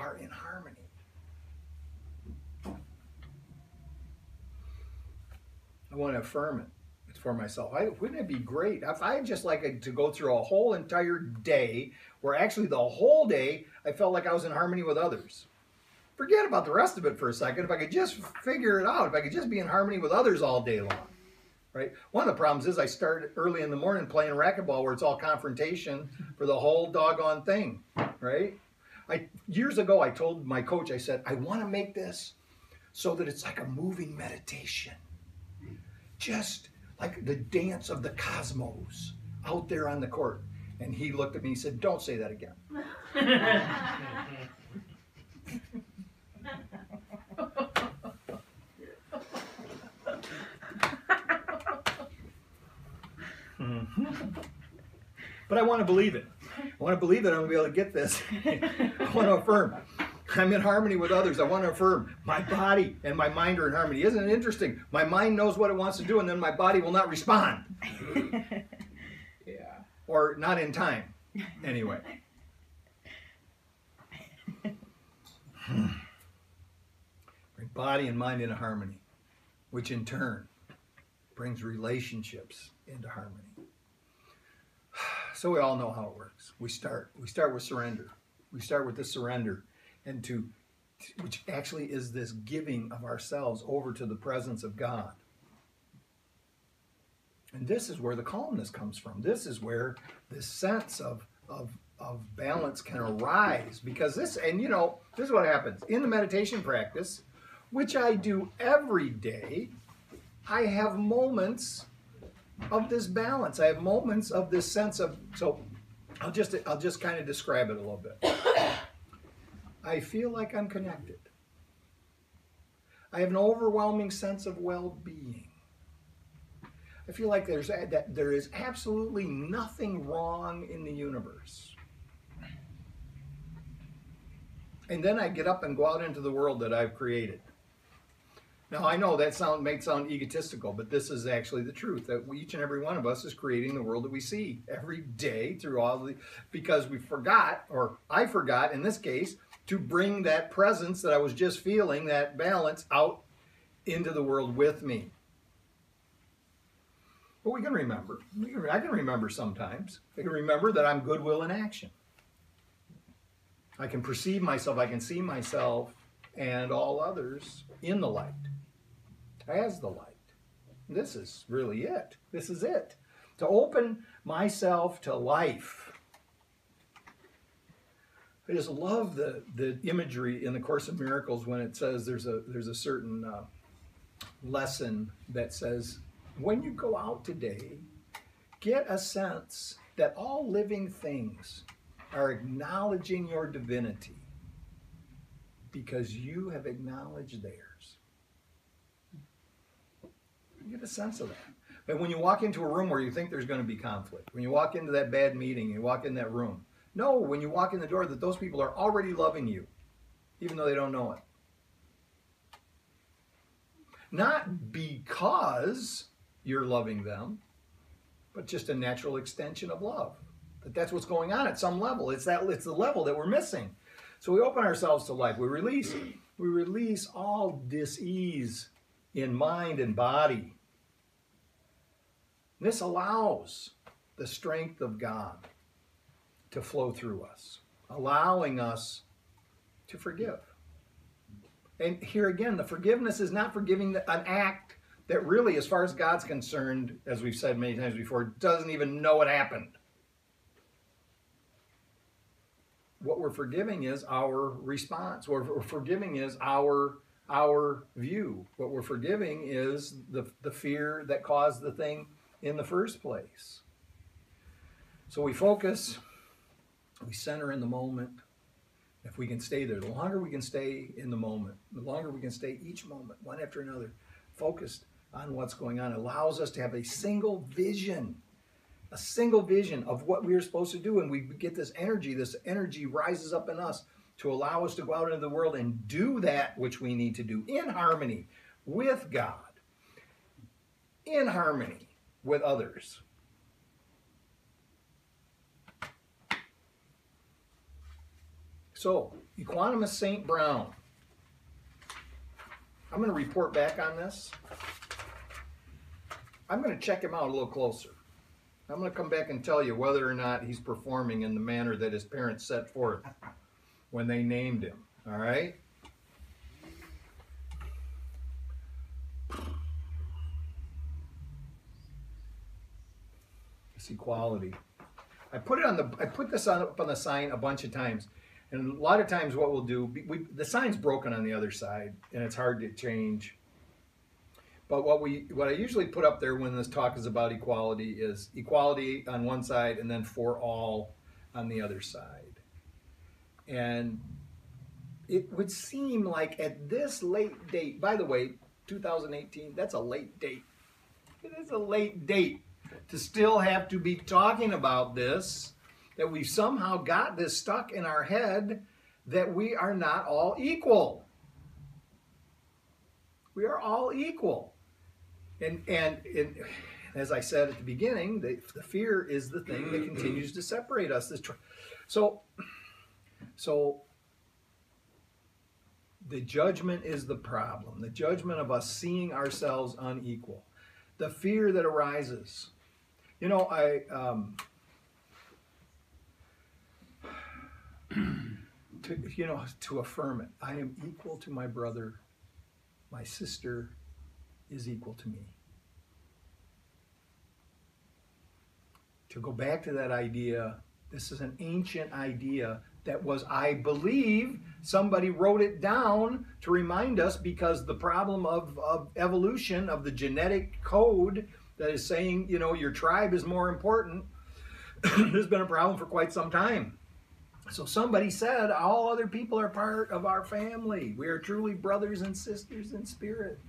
are in harmony. I want to affirm it for myself. Wouldn't it be great if I just like to go through a whole entire day where actually the whole day I felt like I was in harmony with others? Forget about the rest of it for a second. If I could just figure it out, if I could just be in harmony with others all day long, right? One of the problems is I start early in the morning playing racquetball where it's all confrontation for the whole doggone thing, right? Years ago, I told my coach, I said, I want to make this so that it's like a moving meditation. Just like the dance of the cosmos out there on the court. And he looked at me and said, don't say that again. But I want to believe it. I want to believe that I'm going to be able to get this. I want to affirm I'm in harmony with others. I want to affirm my body and my mind are in harmony. Isn't it interesting? My mind knows what it wants to do, and then my body will not respond. Yeah. Or not in time. Anyway. Bring body and mind into harmony, which in turn brings relationships into harmony. So we all know how it works. We start with surrender. We start with the surrender, and which actually is this giving of ourselves over to the presence of God. And this is where the calmness comes from. This is where this sense of balance can arise, because this is what happens in the meditation practice, which I do every day. I have moments of this balance. I have moments of this sense of, so I'll just kind of describe it a little bit. I feel like I'm connected. I have an overwhelming sense of well-being. I feel like there is absolutely nothing wrong in the universe. And then I get up and go out into the world that I've created. Now, I know that may sound egotistical, but this is actually the truth, that each and every one of us is creating the world that we see every day because we forgot, or I forgot in this case, to bring that presence that I was just feeling, that balance, out into the world with me. But we can remember. I can remember sometimes. I can remember that I'm goodwill in action. I can perceive myself, I can see myself and all others in the light. As the light. This is really it. This is it. To open myself to life. I just love the imagery in the Course in Miracles when it says there's a certain lesson that says, when you go out today, get a sense that all living things are acknowledging your divinity because you have acknowledged theirs. You get a sense of that. But when you walk into a room where you think there's going to be conflict, when you walk into that bad meeting, you walk in that room, know when you walk in the door that those people are already loving you, even though they don't know it. Not because you're loving them, but just a natural extension of love. That's what's going on at some level. It's the level that we're missing. So we open ourselves to life. We release all dis-ease in mind and body. This allows the strength of God to flow through us, allowing us to forgive. And here again, the forgiveness is not forgiving an act that really, as far as God's concerned, as we've said many times before, doesn't even know it happened. What we're forgiving is our response. What we're forgiving is our view. What we're forgiving is the fear that caused the thing in the first place. So we focus, we center in the moment. If we can stay there, the longer we can stay in the moment, the longer we can stay each moment, one after another, focused on what's going on, allows us to have a single vision of what we're supposed to do. And we get this energy rises up in us to allow us to go out into the world and do that which we need to do in harmony with God, in harmony with others. So, Equanimeous St. Brown. I'm going to report back on this. I'm going to check him out a little closer. I'm going to come back and tell you whether or not he's performing in the manner that his parents set forth when they named him. All right? This equality. I put this up on the sign a bunch of times. And a lot of times what we'll do, the sign's broken on the other side, and it's hard to change. But what I usually put up there when this talk is about equality is equality on one side and then for all on the other side. And it would seem like at this late date, by the way, 2018, that's a late date. It is a late date to still have to be talking about this, that we've somehow got this stuck in our head that we are not all equal. We are all equal. And as I said at the beginning, the fear is the thing that continues to separate us. So the judgment is the problem. The judgment of us seeing ourselves unequal. The fear that arises. You know, to affirm it. I am equal to my brother. My sister is equal to me. To go back to that idea, this is an ancient idea that was, I believe, somebody wrote it down to remind us, because the problem of evolution, of the genetic code that is saying, you know, your tribe is more important, has been a problem for quite some time. So somebody said, all other people are part of our family. We are truly brothers and sisters in spirit.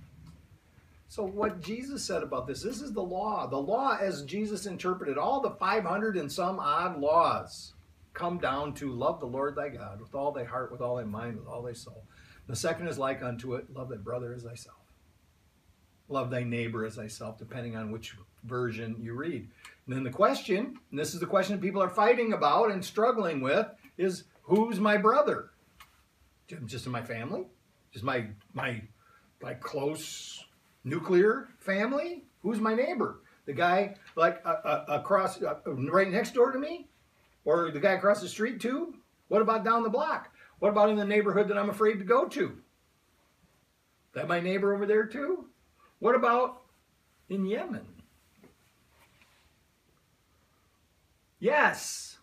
So what Jesus said about this is the law. The law, as Jesus interpreted, all the 500 and some odd laws come down to love the Lord thy God with all thy heart, with all thy mind, with all thy soul. The second is like unto it, love thy brother as thyself. Love thy neighbor as thyself, depending on which version you read. And then the question, and this is the question people are fighting about and struggling with, is who's my brother? Just in my family? Just my close nuclear family? Who's my neighbor? The guy like across, right next door to me? Or the guy across the street too? What about down the block? What about in the neighborhood that I'm afraid to go to? Is that my neighbor over there too? What about in Yemen? Yes,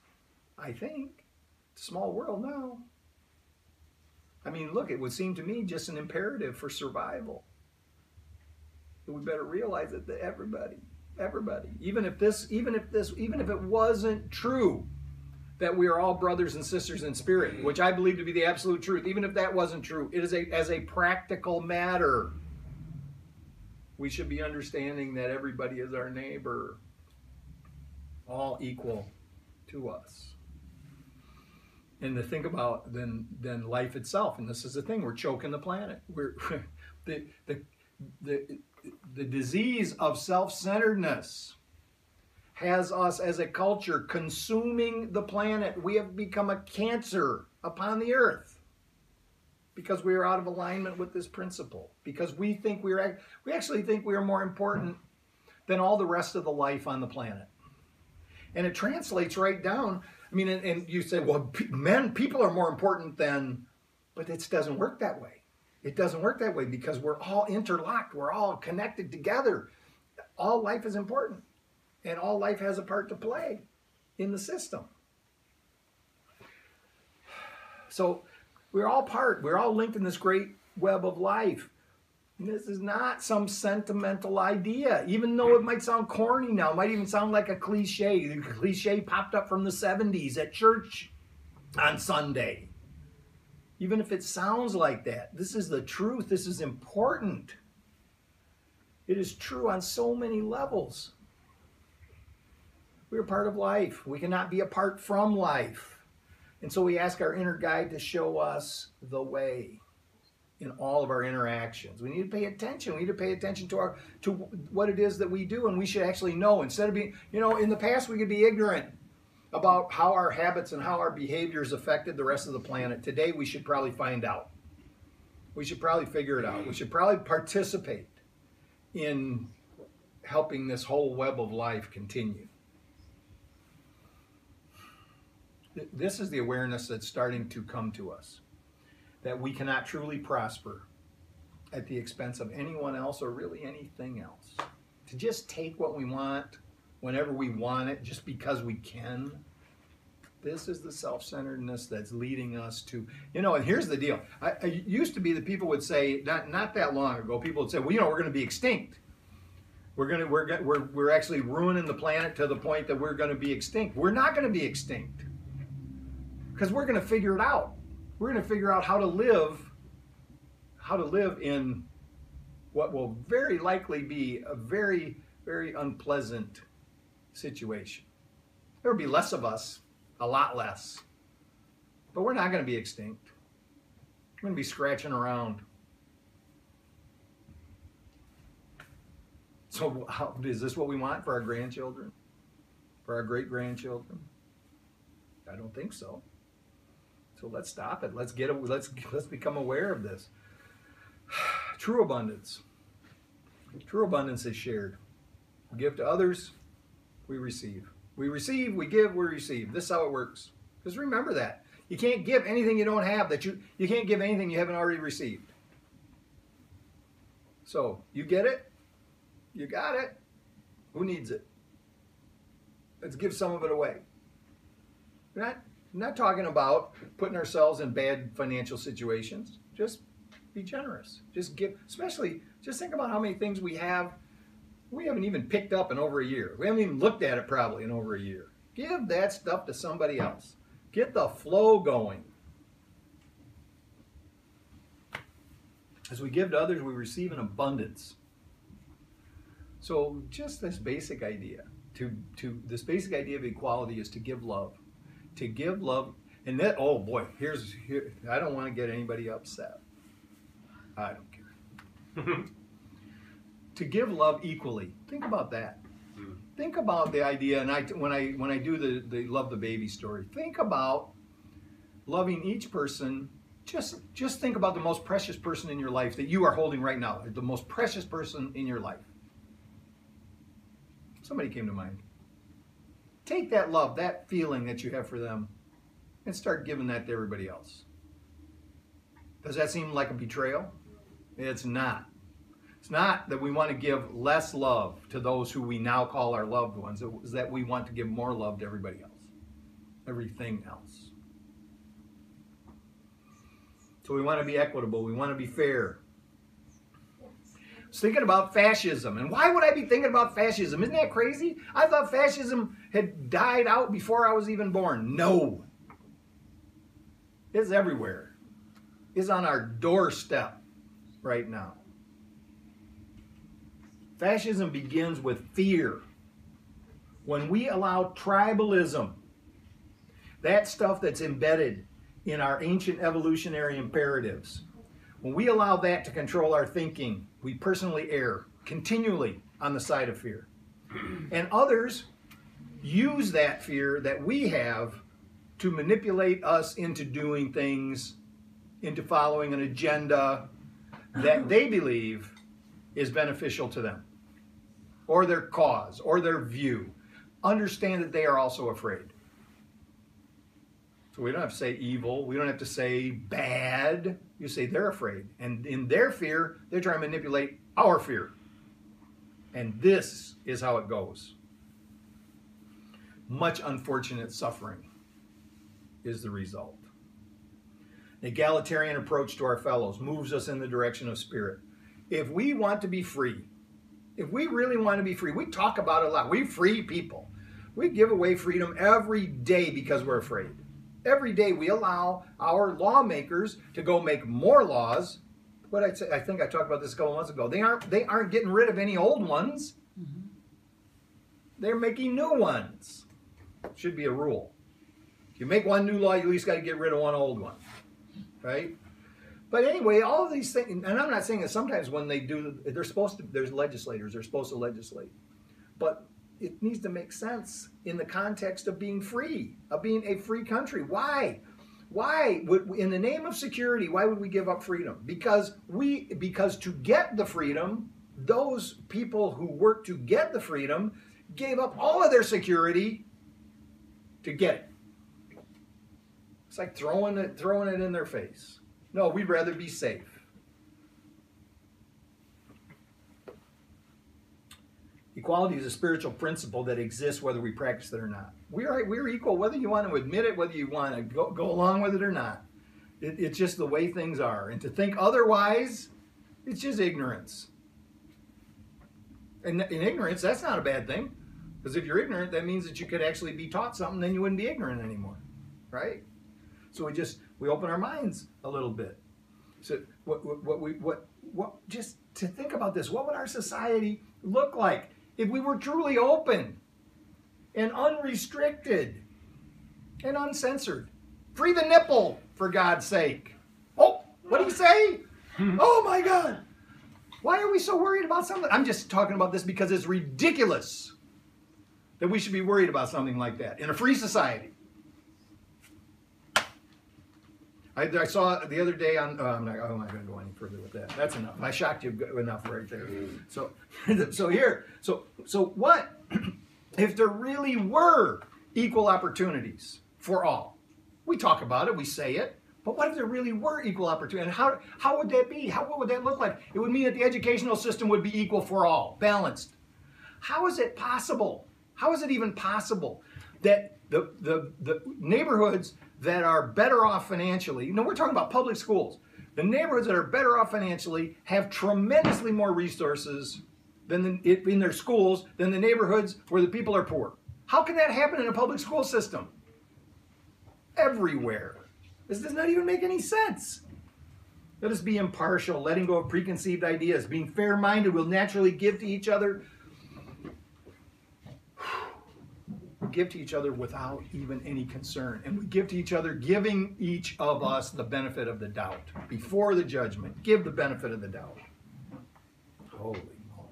I think. It's a small world now. I mean, look, it would seem to me just an imperative for survival. We better realize it, that everybody, even if it wasn't true that we are all brothers and sisters in spirit, which I believe to be the absolute truth, even if that wasn't true, it is as a practical matter, we should be understanding that everybody is our neighbor, all equal to us. And to think about then life itself, and this is the thing, we're choking the planet. We're the disease of self-centeredness has us as a culture consuming the planet. We have become a cancer upon the earth because we are out of alignment with this principle. Because we actually think we are more important than all the rest of the life on the planet. And it translates right down. I mean, and you say, well, people are more important than, but it doesn't work that way. It doesn't work that way because we're all interlocked. We're all connected together. All life is important. And all life has a part to play in the system. So we're all linked in this great web of life. And this is not some sentimental idea, even though it might sound corny now. It might even sound like a cliche. The cliche popped up from the 70s at church on Sunday. Even if it sounds like that, this is the truth. This is important. It is true on so many levels. We are part of life. We cannot be apart from life. And so we ask our inner guide to show us the way in all of our interactions. We need to pay attention. We need to pay attention to what it is that we do, and we should actually know. Instead of being, in the past we could be ignorant. about how our habits and how our behaviors affected the rest of the planet, today we should probably find out. We should probably figure it out. We should probably participate in helping this whole web of life continue. This is the awareness that's starting to come to us, that we cannot truly prosper at the expense of anyone else or really anything else. To just take what we want whenever we want it, just because we can. This is the self-centeredness that's leading us to, and here's the deal. It used to be that people would say, not that long ago, people would say, well, we're going to be extinct. We're actually ruining the planet to the point that we're going to be extinct. We're not going to be extinct, because we're going to figure it out. We're going to figure out how to live in what will very likely be a very, very unpleasant situation. There will be less of us, a lot less, but we're not going to be extinct. We're going to be scratching around. So is this what we want for our grandchildren? For our great-grandchildren? I don't think so. So let's stop it. Let's become aware of this. True abundance. True abundance is shared. We give to others, we receive. We receive, we give, we receive. This is how it works. Just remember that. You can't give anything you don't have. You can't give anything you haven't already received. So, you get it? You got it. Who needs it? Let's give some of it away. We're not talking about putting ourselves in bad financial situations. Just be generous. Just give, especially, just think about how many things we haven't even picked up in over a year. We haven't even looked at it probably in over a year. Give that stuff to somebody else. Get the flow going. As we give to others, we receive in abundance. So just this basic idea, this basic idea of equality is to give love. To give love, and that, oh boy, here, I don't want to get anybody upset. I don't care. To give love equally. Think about that. Think about the idea, and when I do the love the baby story, think about loving each person. Just think about the most precious person in your life that you are holding right now. The most precious person in your life. Somebody came to mind. Take that love, that feeling that you have for them, and start giving that to everybody else. Does that seem like a betrayal? It's not. It's not that we want to give less love to those who we now call our loved ones. It's that we want to give more love to everybody else. Everything else. So we want to be equitable. We want to be fair. I was thinking about fascism. And why would I be thinking about fascism? Isn't that crazy? I thought fascism had died out before I was even born. No. It's everywhere. It's on our doorstep right now. Fascism begins with fear. When we allow tribalism, that stuff that's embedded in our ancient evolutionary imperatives, when we allow that to control our thinking, we personally err continually on the side of fear. And others use that fear that we have to manipulate us into doing things, into following an agenda that they believe is beneficial to them, or their cause, or their view. Understand that they are also afraid. So we don't have to say evil. We don't have to say bad. You say they're afraid. And in their fear, they're trying to manipulate our fear. And this is how it goes. Much unfortunate suffering is the result. An egalitarian approach to our fellows moves us in the direction of spirit. If we want to be free, if we really want to be free, we talk about it a lot. We free people. We give away freedom every day because we're afraid. Every day we allow our lawmakers to go make more laws. What I think I talked about this a couple months ago. They aren't getting rid of any old ones. Mm-hmm. They're making new ones. Should be a rule. If you make one new law, you at least got to get rid of one old one, right? But anyway, all of these things, and I'm not saying that sometimes when they do, there's legislators, they're supposed to legislate. But it needs to make sense in the context of being free, of being a free country. Why? Why would, in the name of security, why would we give up freedom? Because to get the freedom, those people who worked to get the freedom gave up all of their security to get it. It's like throwing it in their face. No, we'd rather be safe. Equality is a spiritual principle that exists whether we practice it or not. We're equal whether you want to admit it, whether you want to go along with it or not. It's just the way things are. And to think otherwise, it's just ignorance. And in ignorance, that's not a bad thing. Because if you're ignorant, that means that you could actually be taught something, then you wouldn't be ignorant anymore. Right? So we open our minds a little bit. So just to think about this, what would our society look like if we were truly open and unrestricted and uncensored? Free the nipple, for God's sake. Oh, what did he say? Oh my God. Why are we so worried about something? I'm just talking about this because it's ridiculous that we should be worried about something like that in a free society. I saw the other day on, I'm not going to go any further with that. That's enough. I shocked you enough right there. So what if there really were equal opportunities for all? We talk about it, we say it, but what if there really were equal opportunities? And how would that be? What would that look like? It would mean that the educational system would be equal for all, balanced. How is it possible? How is it even possible that the neighborhoods that are better off financially, we're talking about public schools. The neighborhoods that are better off financially have tremendously more resources in their schools than the neighborhoods where the people are poor. How can that happen in a public school system? Everywhere. This does not even make any sense. Let us be impartial, letting go of preconceived ideas. Being fair-minded, we'll naturally give to each other. Give to each other without even any concern. And we give to each other, giving each of us the benefit of the doubt. Before the judgment, give the benefit of the doubt. Holy moly.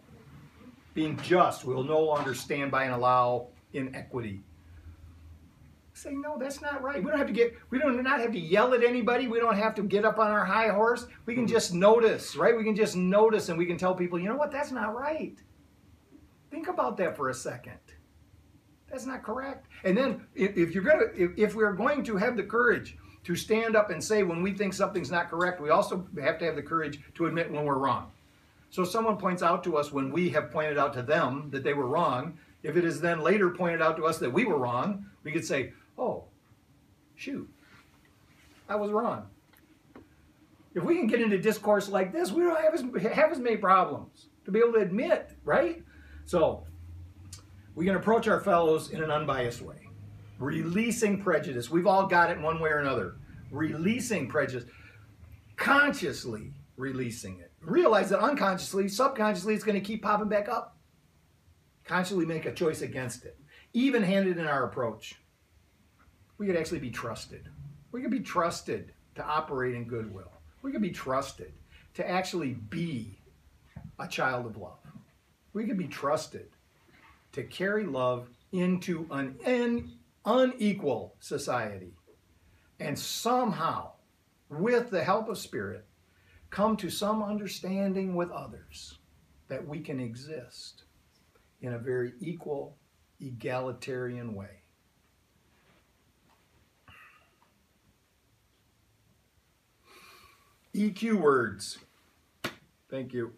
Being just, we will no longer stand by and allow inequity. Say, no, that's not right. We do not have to yell at anybody. We don't have to get up on our high horse. We can just notice, right? We can just notice and we can tell people, you know what, that's not right. Think about that for a second. That's not correct. And then if we're going to have the courage to stand up and say when we think something's not correct, we also have to have the courage to admit when we're wrong. So if someone points out to us when we have pointed out to them that they were wrong, if it is then later pointed out to us that we were wrong, we could say, oh, shoot, I was wrong. If we can get into discourse like this, we don't have as many problems to be able to admit, right? So we can approach our fellows in an unbiased way, releasing prejudice. We've all got it in one way or another. Releasing prejudice, consciously releasing it. Realize that unconsciously, subconsciously, it's going to keep popping back up. Consciously make a choice against it. Even-handed in our approach. We could actually be trusted. We could be trusted to operate in goodwill. We could be trusted to actually be a child of love. We could be trusted to carry love into an unequal society and somehow, with the help of Spirit, come to some understanding with others that we can exist in a very equal, egalitarian way. EQ words. Thank you.